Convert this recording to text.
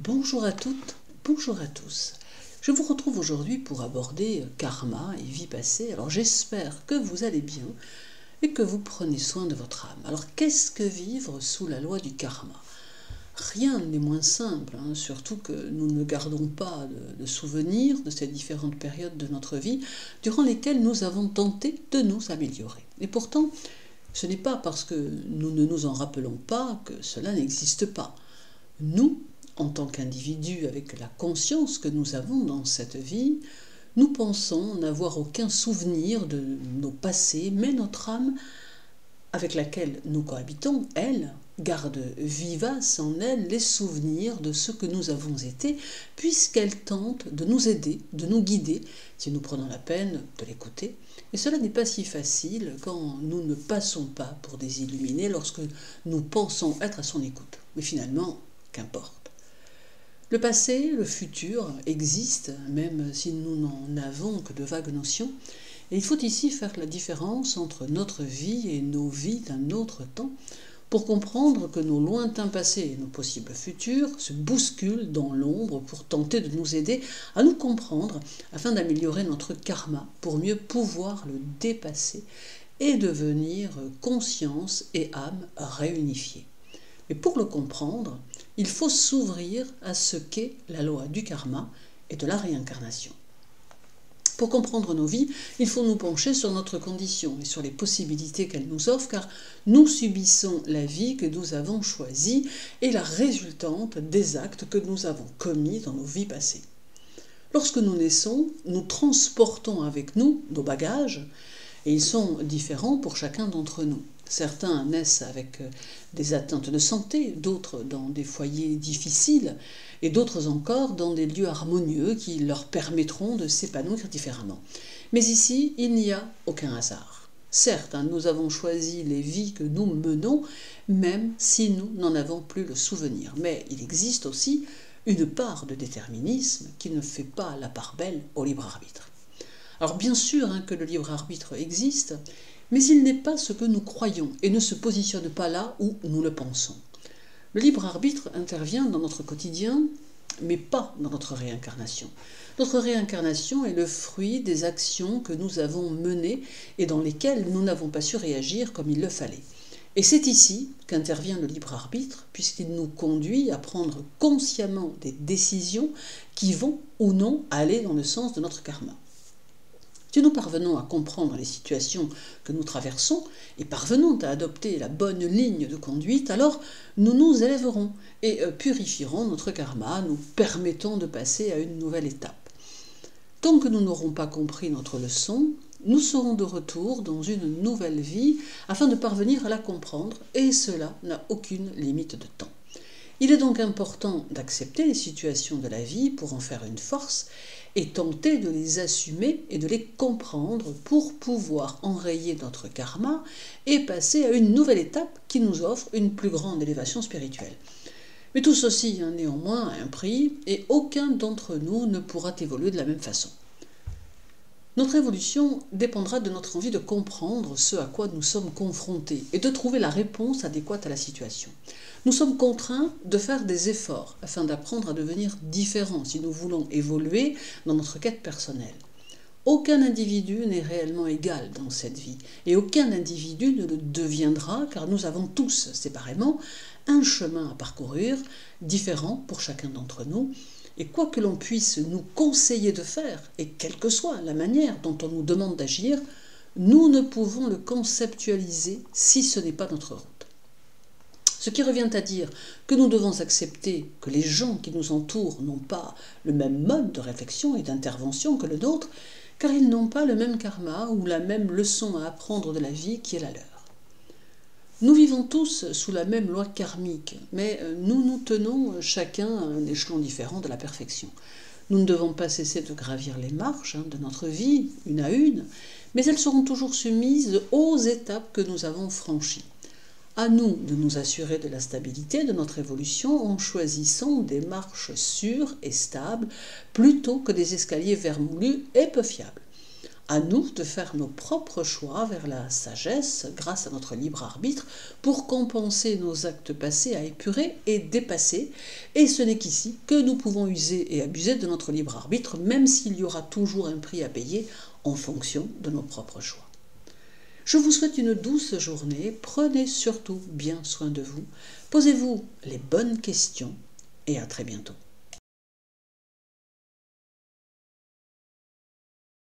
Bonjour à toutes, bonjour à tous. Je vous retrouve aujourd'hui pour aborder karma et vie passée. Alors j'espère que vous allez bien et que vous prenez soin de votre âme. Alors qu'est-ce que vivre sous la loi du karma? Rien n'est moins simple, surtout que nous ne gardons pas de souvenirs de ces différentes périodes de notre vie durant lesquelles nous avons tenté de nous améliorer. Et pourtant, ce n'est pas parce que nous ne nous en rappelons pas que cela n'existe pas. Nous, en tant qu'individus avec la conscience que nous avons dans cette vie, nous pensons n'avoir aucun souvenir de nos passés, mais notre âme, avec laquelle nous cohabitons, elle, garde vivace en elle les souvenirs de ce que nous avons été, puisqu'elle tente de nous aider, de nous guider, si nous prenons la peine de l'écouter. Et cela n'est pas si facile quand nous ne passons pas pour des illuminés, lorsque nous pensons être à son écoute. Mais finalement, qu'importe. Le passé, le futur existent, même si nous n'en avons que de vagues notions. Et il faut ici faire la différence entre notre vie et nos vies d'un autre temps, pour comprendre que nos lointains passés et nos possibles futurs se bousculent dans l'ombre pour tenter de nous aider à nous comprendre, afin d'améliorer notre karma, pour mieux pouvoir le dépasser et devenir conscience et âme réunifiées. Mais pour le comprendre, il faut s'ouvrir à ce qu'est la loi du karma et de la réincarnation. Pour comprendre nos vies, il faut nous pencher sur notre condition et sur les possibilités qu'elle nous offre, car nous subissons la vie que nous avons choisie et la résultante des actes que nous avons commis dans nos vies passées. Lorsque nous naissons, nous transportons avec nous nos bagages, et ils sont différents pour chacun d'entre nous. Certains naissent avec des atteintes de santé, d'autres dans des foyers difficiles, et d'autres encore dans des lieux harmonieux qui leur permettront de s'épanouir différemment. Mais ici, il n'y a aucun hasard. Certes, nous avons choisi les vies que nous menons, même si nous n'en avons plus le souvenir. Mais il existe aussi une part de déterminisme qui ne fait pas la part belle au libre arbitre. Alors bien sûr que le libre arbitre existe, mais il n'est pas ce que nous croyons et ne se positionne pas là où nous le pensons. Le libre arbitre intervient dans notre quotidien, mais pas dans notre réincarnation. Notre réincarnation est le fruit des actions que nous avons menées et dans lesquelles nous n'avons pas su réagir comme il le fallait. Et c'est ici qu'intervient le libre arbitre, puisqu'il nous conduit à prendre consciemment des décisions qui vont ou non aller dans le sens de notre karma. Si nous parvenons à comprendre les situations que nous traversons et parvenons à adopter la bonne ligne de conduite, alors nous nous élèverons et purifierons notre karma, nous permettant de passer à une nouvelle étape. Tant que nous n'aurons pas compris notre leçon, nous serons de retour dans une nouvelle vie afin de parvenir à la comprendre, et cela n'a aucune limite de temps. Il est donc important d'accepter les situations de la vie pour en faire une force et tenter de les assumer et de les comprendre pour pouvoir enrayer notre karma et passer à une nouvelle étape qui nous offre une plus grande élévation spirituelle. Mais tout ceci, néanmoins, a un prix et aucun d'entre nous ne pourra évoluer de la même façon. Notre évolution dépendra de notre envie de comprendre ce à quoi nous sommes confrontés et de trouver la réponse adéquate à la situation. Nous sommes contraints de faire des efforts afin d'apprendre à devenir différents si nous voulons évoluer dans notre quête personnelle. Aucun individu n'est réellement égal dans cette vie et aucun individu ne le deviendra, car nous avons tous séparément un chemin à parcourir différent pour chacun d'entre nous. Et quoi que l'on puisse nous conseiller de faire, et quelle que soit la manière dont on nous demande d'agir, nous ne pouvons le conceptualiser si ce n'est pas notre route. Ce qui revient à dire que nous devons accepter que les gens qui nous entourent n'ont pas le même mode de réflexion et d'intervention que le nôtre, car ils n'ont pas le même karma ou la même leçon à apprendre de la vie qui est la leur. Nous vivons tous sous la même loi karmique, mais nous nous tenons chacun à un échelon différent de la perfection. Nous ne devons pas cesser de gravir les marches de notre vie, une à une, mais elles seront toujours soumises aux étapes que nous avons franchies. À nous de nous assurer de la stabilité de notre évolution en choisissant des marches sûres et stables plutôt que des escaliers vermoulus et peu fiables. À nous de faire nos propres choix vers la sagesse grâce à notre libre arbitre pour compenser nos actes passés à épurer et dépasser. Et ce n'est qu'ici que nous pouvons user et abuser de notre libre arbitre, même s'il y aura toujours un prix à payer en fonction de nos propres choix. Je vous souhaite une douce journée, prenez surtout bien soin de vous, posez-vous les bonnes questions et à très bientôt.